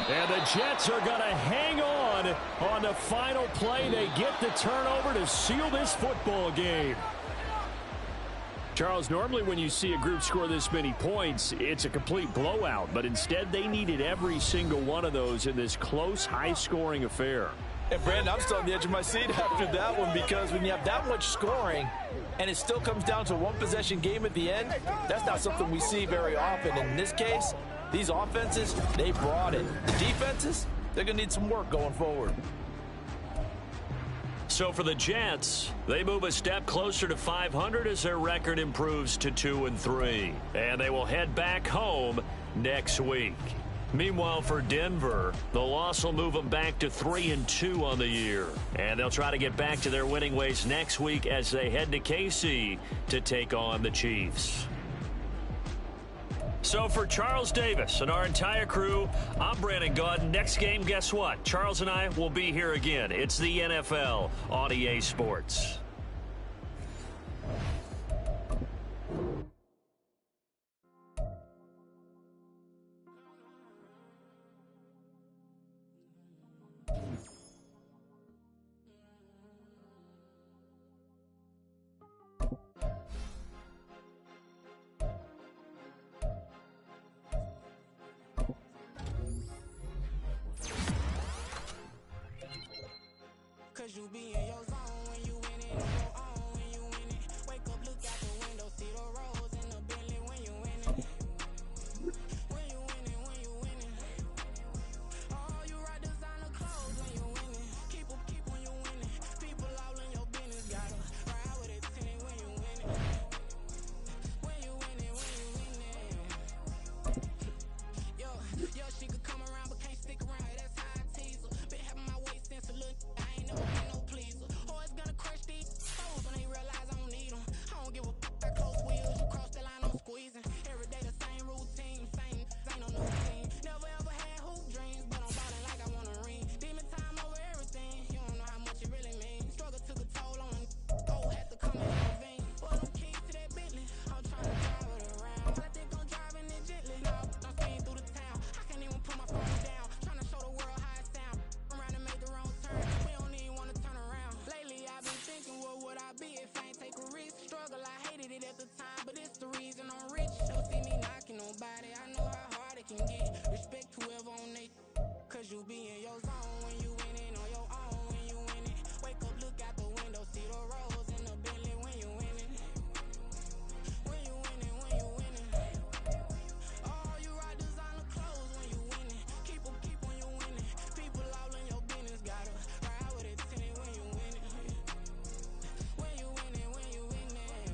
And the Jets are going to hang on the final play. They get the turnover to seal this football game. Charles, normally when you see a group score this many points, it's a complete blowout. But instead, they needed every single one of those in this close, high-scoring affair. And, Brandon, I'm still on the edge of my seat after that one because when you have that much scoring and it still comes down to a one-possession game at the end, that's not something we see very often. And in this case, these offenses, they brought it. The defenses, they're going to need some work going forward. So for the Jets, they move a step closer to 500 as their record improves to 2-3. And they will head back home next week. Meanwhile, for Denver, the loss will move them back to 3-2 on the year. And they'll try to get back to their winning ways next week as they head to KC to take on the Chiefs. So for Charles Davis and our entire crew, I'm Brandon Gaudin. Next game, guess what? Charles and I will be here again. It's the NFL on EA Sports. Cause you be in your zone when you win it on your own when you win it. Wake up, look out the window, see the rose in the Bentley when you win it. When you win it, when you win it. Oh, you rock designer clothes when you win it. Keep when you win it. People all in your business, gotta ride with it tinted when you win it. When you win it, when you win it. Yo, she could come around but can't stick around. That's how I tease her. Been having my waist since a little. I ain't never been no pleaser. Always gonna crush these foes when they realize I don't need them. I don't give a f***. I close wheels, you cross the line, I'm squeezing. Every day the same routine, same, ain't no new team. Never ever had hoop dreams, but I'm ballin' like I want a ring. Demon time over everything, you don't know how much it really means. Struggle took a toll on them, had to come in intervene. Boy, them keys to that Bentley, I'm trying to drive it around. I think I'm driving it gently, no, I'm speeding through the town. I can't even put my phone down, trying to show the world how it sound. Around and make the wrong turn, we don't even wanna turn around. Lately I've been thinking, what would I be if I ain't take a risk? Struggle, I hated it at the time, but it's the reason I'm rich. Don't see me knocking nobody, I know how hard it can get. Respect whoever on they, cause you be in your zone when you win it on your own when you win it. Wake up, look out the window, see the rose in the Bentley when you win it. When you win it, when you win it. Oh, you rock designer clothes when you win it. Keep when you win it. People all in your business, gotta ride with it tinted when you win it. When you win it, when you win it.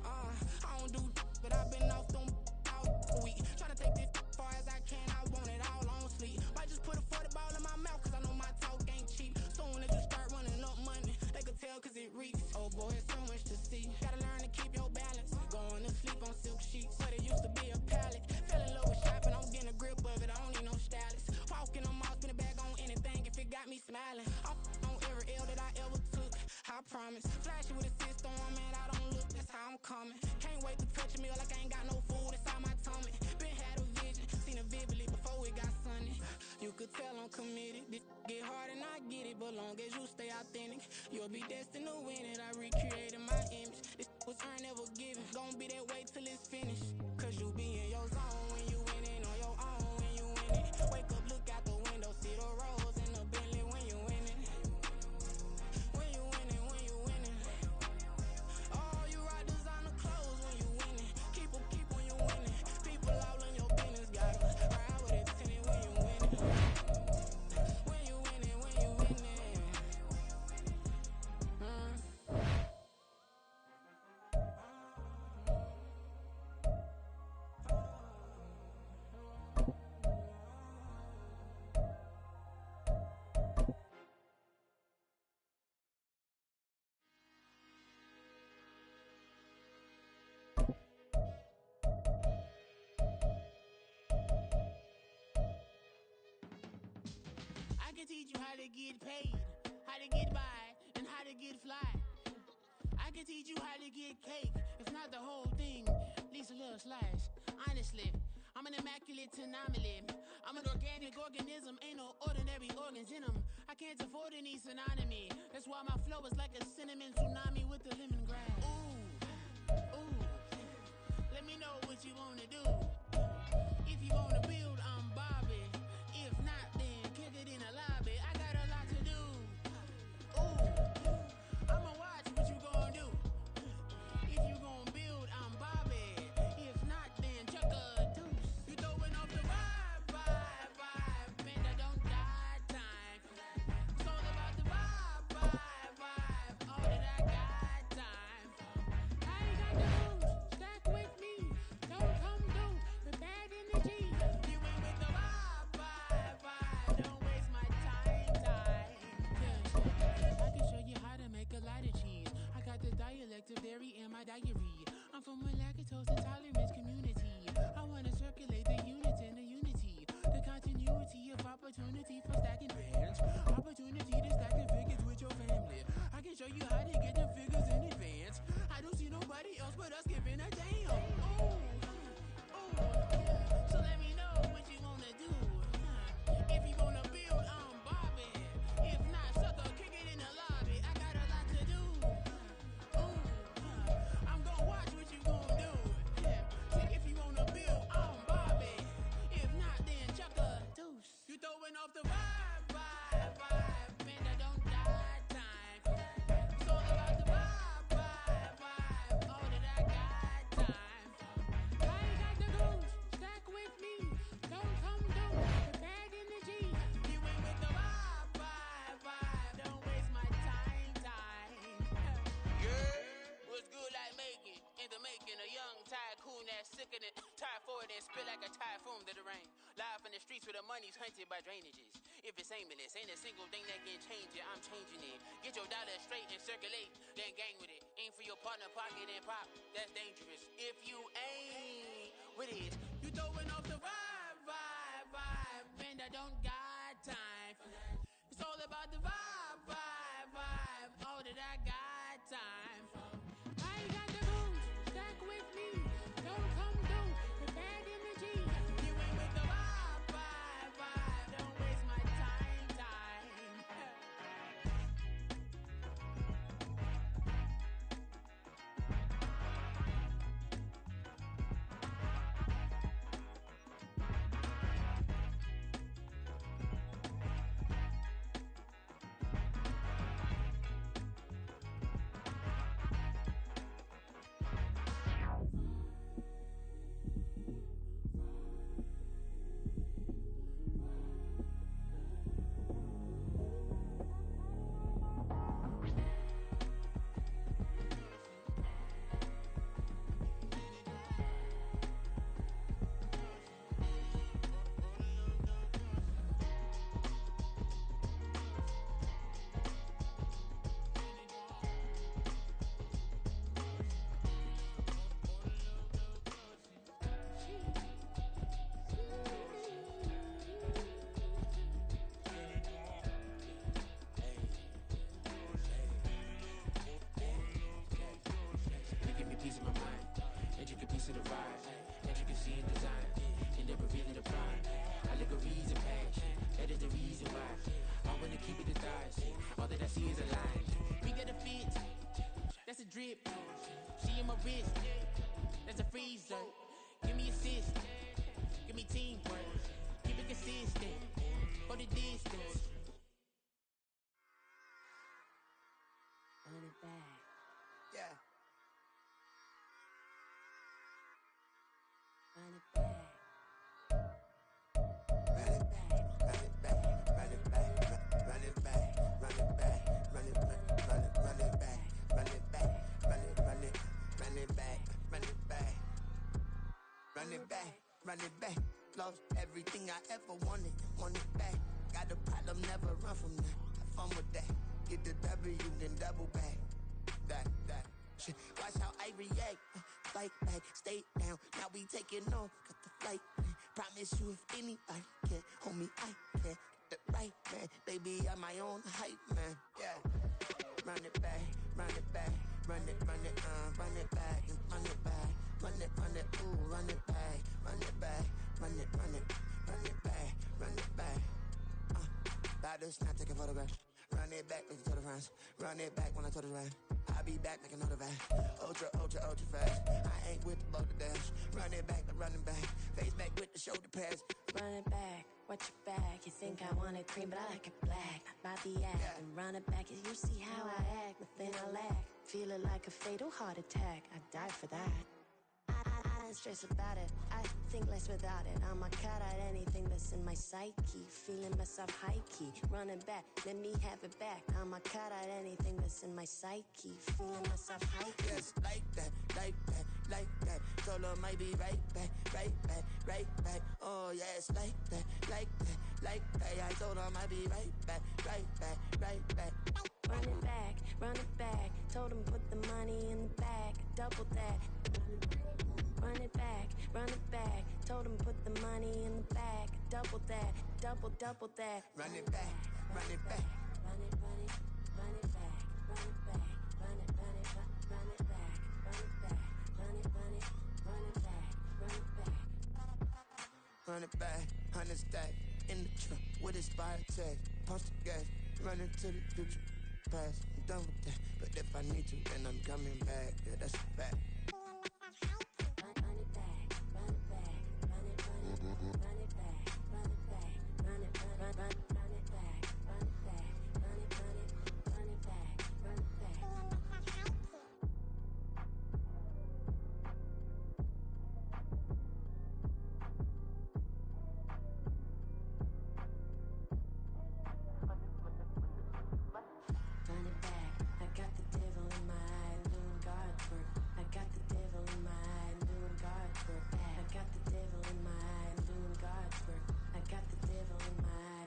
I don't do but I've been off them all week. Tryna take this far as I can, I want it all on sleep. Might just put a 40 ball in my mouth, cause I know my talk ain't cheap. Soon as you start running up money, they could tell cause it reeks. Oh boy, it's so much to see. Gotta learn to keep your balance. Going to sleep on silk sheets, but it used to be a pallet. Fell in love with shopping, I'm getting a grip of it, I don't need no stylist. Walking them all, spin it back on anything if it got me smiling. I'm on every L that I ever took, I promise. Flashy with a system on, man, I don't look, that's how I'm coming. Can't wait to touch a meal like I ain't got no food inside my tummy. Been had a vision, seen it vividly before it got sunny. You could tell I'm committed, this get hard and I get it, but long as you stay authentic, you'll be destined to win it. I recreated my image, this was earned, never given. Gonna be that way till it's finished, cause you be in your zone when you win it on your own when you win it. Wake up, look out the window, see the rose in the Bentley when you win it. When you win it, when you win it. Oh, you rock designer clothes when you win it. Keep when you win it. People all in your business, gotta ride with it tinted when you win it. When you win it, when you win it. can teach you how to get paid, how to get by, and how to get fly. I can teach you how to get cake, if not the whole thing, at least a little slice. Honestly, I'm an immaculate anomaly. I'm an organic organism, ain't no ordinary organs in them. I can't afford any synonymy. That's why my flow is like a cinnamon tsunami with the lemongrass. Ooh, ooh, let me know what you wanna do. If you wanna build, I'm Bobby. If not, then kick it in the lobby. I got a lot to do. Ooh, I'ma watch what you gonna do. If you gon' build, I'm Bobby. If not, then chuck a deuce. You throwing off the vibe. Man, I don't got time. It's all about the vibe. All that I got time. I ain't got the boost. Stack with me. Don't come through with bad energy. You ain't with the vibe. Don't waste my time. I can show you how to make a lot of cheese. I got the dialect of dairy in my diary. I'm from a lactose intolerance community. I wanna circulate the units and the unity. The continuity of opportunity for stacking bands. Opportunity to stack the figures with your family. I can show you how to get the figures in advance. I don't see nobody else but us giving a damn. Ooh. So let me know what you wanna do. If you wanna build, I'm Bobby. If not, sucker, kick it in the lobby. I got a lot to do. I'm gonna watch what you gonna do. If you wanna build, I'm Bobby. If not, then chuck a deuce. You throwing off the vibe. Man, I don't got time. It's all about the vibe. All that I got time. I ain't got the goose. Stack with me. Don't come through with bad energy. You ain't with the vibe. Don't waste my time. Yeah, what's good like making? In the making, a young tycoon that's sick in it. Tire forward and spit like a typhoon to the rain. Live in the streets where the money's hunted by drainages. If it's aimless, ain't a single thing that can change it. I'm changing it. Get your dollar straight and circulate, then gang with it. Aim for your partner pocket and pop. That's dangerous. If you ain't with it, you throwing off the vibe. Man, I don't got time. It's all about the vibe. All that I got time. I ain't got the boost. Stack with me. Don't come through with bad energy. You ain't with the vibe. Don't waste my time. You give me peace of my mind, intricate piece of the ride, intricacy in design, and never really the pride. Allegories and passion, that is the reason why I wanna keep it in thighs. All that I see is a line. We got a fit, that's a drip. She in my wrist, that's a freezer. Give me assist, give me teamwork, keep it consistent, go the distance. Run it back. Yeah. Run it back. Run it back. Run it back. Run it back. Run it back. Run it back. Run it back. Run it back. Run it back. Run it back. Run it back. Run it back. Run it back. Run it back. Lost everything I ever wanted. Want it back. Got a problem, never run from that. Have fun with that. Get the W, then double back. That. Shit. Watch how I react. Fight back, stay down. Now we taking off. Got the flight. Promise you if anybody can, homie, I can. the right man. Baby, I'm my own hype man. Yeah. Run it back, run it back, run it back, and run it back, run it, ooh, run it back, run it back, run it back, run it back. About to snap, take a photograph. Run it back, make it to the friends. Run it back when I told it right. I'll be back, make another back. Ultra, ultra, ultra fast. I ain't with the bug the dash. Run it back, the running back. Face back with the shoulder pads. Run it back, watch your back. You think I want it cream, but I like it black. About the act, yeah. And run it back. You see how I act, nothing I lack. Feel it like a fatal heart attack. I'd die for that. I don't stress about it, I think less without it. I'ma cut out anything that's in my psyche. Feeling myself high-key, running back, let me have it back. I'ma cut out anything that's in my psyche. Feeling myself high-key. Yes, like that, like that, like that. Told her might be right back, right back, right back. Oh yes, like that, like that, like that. I told her might be right back, right back, right back. Run it back, run it back. Told him put the money in the bag, double that. Run it back, run it back. Told him put the money in the bag, double that, double that. Run it back, run it back. Run it, run it, run it back, run it back, run it, run it, run it back, run it back, run it, run it, run it back, run it back. Run it back, 100 stack in the truck with expired tags. Punch the gas, run into the future. Past, I'm done with that. But if I need to, then I'm coming back. Yeah, that's a fact. Run it back, run it back, run it, run it, run it back, run it back, run it, run it back, run it back, run it, run it back, run it back. Run it back, I got the devil in my eye, doing God's work. I got the devil in my eye, doing God's work. I got the devil in my eye, doing God's work. I got the devil in my eye.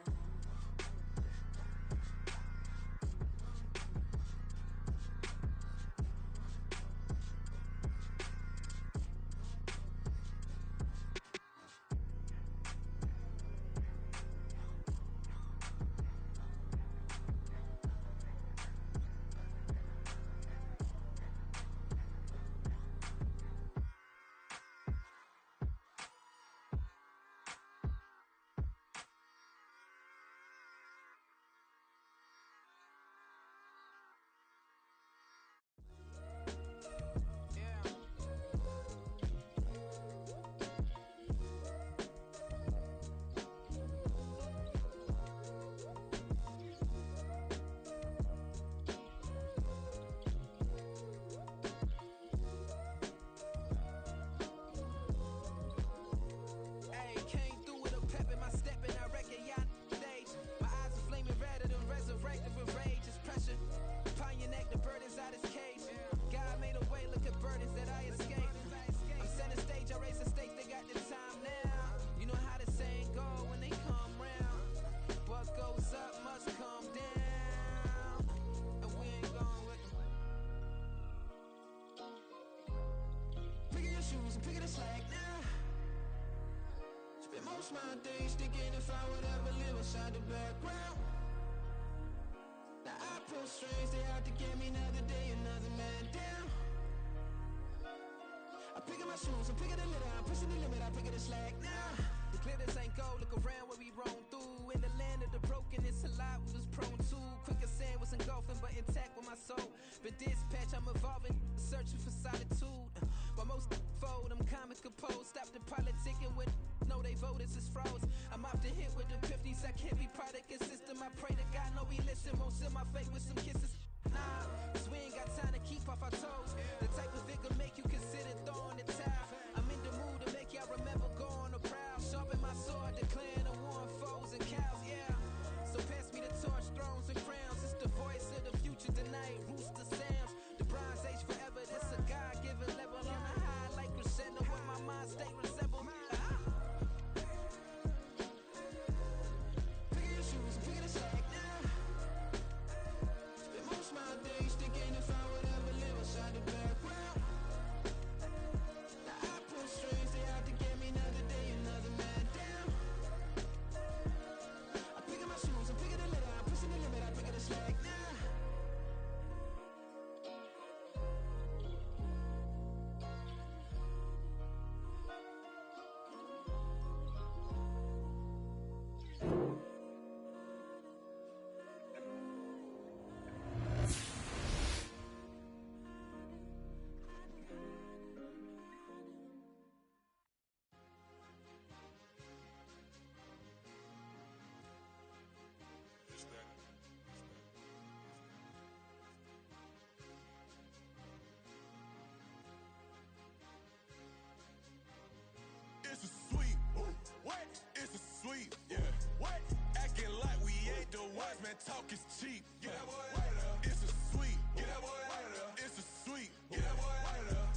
cheap. Get that boy out of there. It's a sweep. Get that boy out of there. It's a sweep. Get that boy out of there.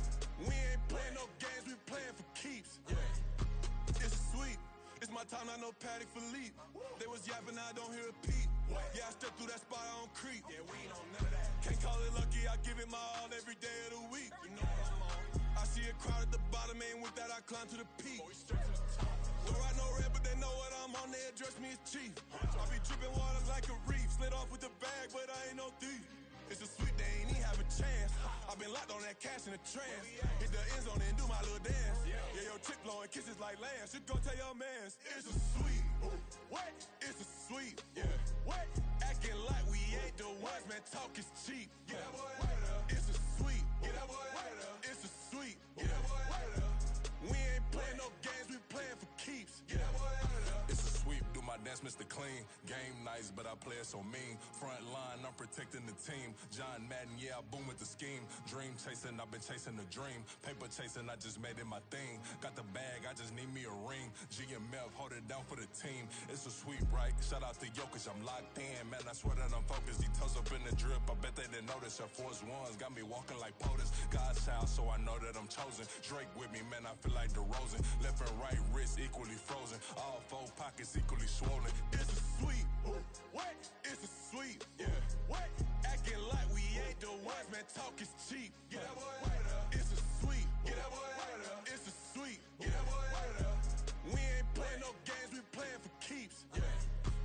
We ain't playing no games, we playing for keeps. Yeah. It's a sweep. It's my time, I know Patty Philippe. They was yapping, I don't hear a peep. Yeah, I step through that spot, I don't creep. Yeah, we ain't on none of that. Can't call it lucky, I give it my all every day of the week. You know what I'm on. I see a crowd at the bottom, and with that I climb to the peak. Don't ride no red, but they know what I'm on, they address me as chief. I be dripping water like a reef. Slid off with the bag, but I ain't no thief. It's a sweep, they ain't even have a chance. I've been locked on that cash in a trance. Hit the end zone and do my little dance. Yeah, your chick blowing kisses like Lance. You go tell your mans. It's a sweep. What? It's a sweep. Yeah. What? Acting like we ain't the ones, man. Talk is cheap. Get that boy out of there. It's a sweep. Get that boy out of there. It's a sweep. Get that boy out of there. We ain't playing no games, we playing for keeps. Get that boy out of there. It's a sweep. Do my dance, Mr. Clean. Game nice, but I play it so mean. Front line, I'm protecting the team. John Madden, yeah, I boom with the scheme. Dream chasing, I've been chasing the dream. Paper chasing, I just made it my thing. Got the bag, I just need me a ring. GMF, hold it down for the team. It's a sweep, right? Shout out to Jokic, I'm locked in. Man, I swear that I'm focused. These toes up in the drip, I bet they didn't notice. Air Force Ones got me walking like POTUS. God's child, so I know that I'm chosen. Drake with me, man, I feel like DeRozan. Left and right wrist equally frozen. All four pockets equally swollen. It's a sweep. What? It's a sweep. Yeah. What? Acting like we ain't the ones, man. Talk is cheap. Get that boy out of there. It's a sweep. Get that boy out of there. It's a sweep. Get that boy out of there. We ain't playing no games, we playing for keeps. Yeah.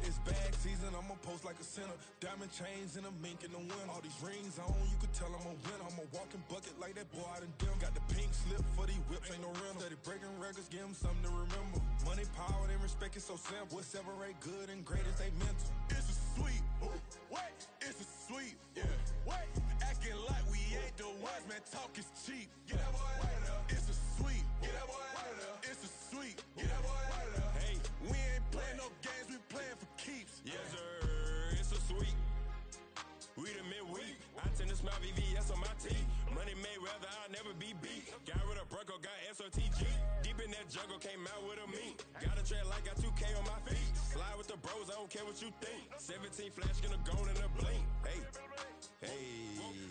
It's bag season, I'ma post like a sinner. Diamond chains and a mink in the wind. All these rings on, you could tell I'm a winner. I'm a walking bucket like that boy out in dim. Got the pink slip for these whips, ain't no rental. Steady breaking records, give them something to remember. Money, power, and respect is so simple. What separate good and great is they mental. It's a sweep. What? It's a sweep. Yeah. What? Acting like we ain't the ones, man. Talk is cheap. Get that boy out of there. It's a sweep. Get that boy out of there. It's a sweep. Get that boy out of there. Hey, we ain't playing no games, we playing for keeps. Yes, sir. It's a sweep. We the midweek. I tend to smile VVS on my teeth. Money made rather I'll never be beat. Got rid of Bronco, got SOTG. Deep in that jungle, came out with a meat. Got a track like got 2K on my feet. Slide with the bros, I don't care what you think. 17 flash, gonna go in a blink. Hey. Hey,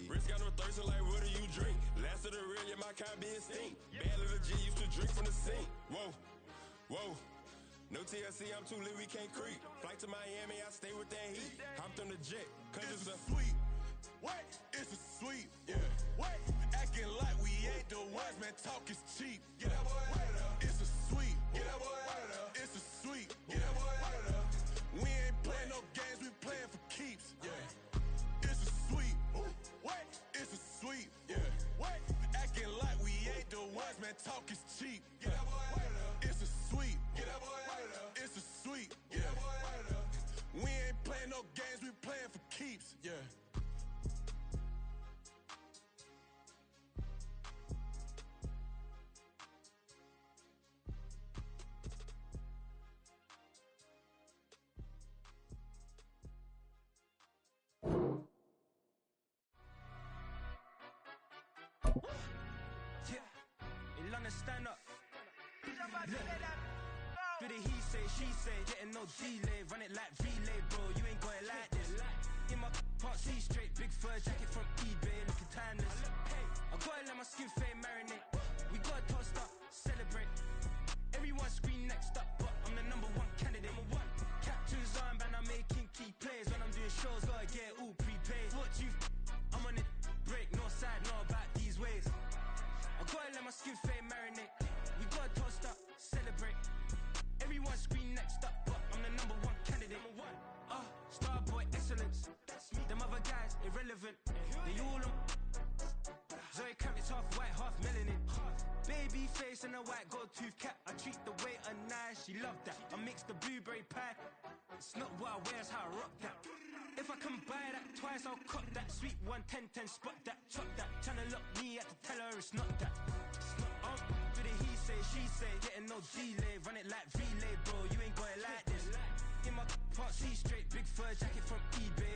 Rich got no thirst, like what do you drink? Last of the real, yeah, my kind be extinct. Bad little G used to drink from the sink. Whoa, whoa. No TLC, I'm too lit, we can't creep. Flight to Miami, I stay with that heat. Hopped on the jet, cause it's a sweep. What? It's a sweep. Yeah. What? Acting like we ain't the ones, man. Talk is cheap. Get that boy out of there. It's a sweep. Get that boy out of there. It's a sweep. Get that boy out of there. We ain't playing no games, we playing for keeps. Yeah. It's a sweep. What? It's a sweep. Yeah. What? Acting like we ain't the ones, man. Talk is cheap. Get that boy out of there. It's a sweep. Get that boy out of there. It's a sweep. Get that boy out of there. We ain't playing no games, we playing for keeps. Yeah. In London, stand up. Do the he say, she say, getting no delay. Run it like relay, bro, you ain't got it like this. In my can't see straight, big fur jacket from eBay, looking timeless. I gotta let my skin fade marinate. We gotta toast up, celebrate. Everyone scream next up, but I'm the number one candidate. Captain's armband, I'm making key plays. When I'm doing shows, gotta get all prepaid. What you I'm on it, break, no side, no about these ways. I gotta let my skin fade marinate. We gotta toast up, celebrate. Everyone scream next up, but I'm the number one candidate. Starboy excellence. Them other guys irrelevant. They all on. Zoe Kravitz half white, half melanin. Baby face and a white gold tooth cap. I treat the waiter nice, she love that. I mix the blueberry pie. It's not what I wear, it's how I rock that. If I can buy that twice, I'll cut that. Sweet 110, spot that, chop that. Tryna lock me at to tell her it's not that. Do the he say, she say, getting no delay. Run it like relay, bro, you ain't got it like this. In my can't see straight, big fur jacket from eBay,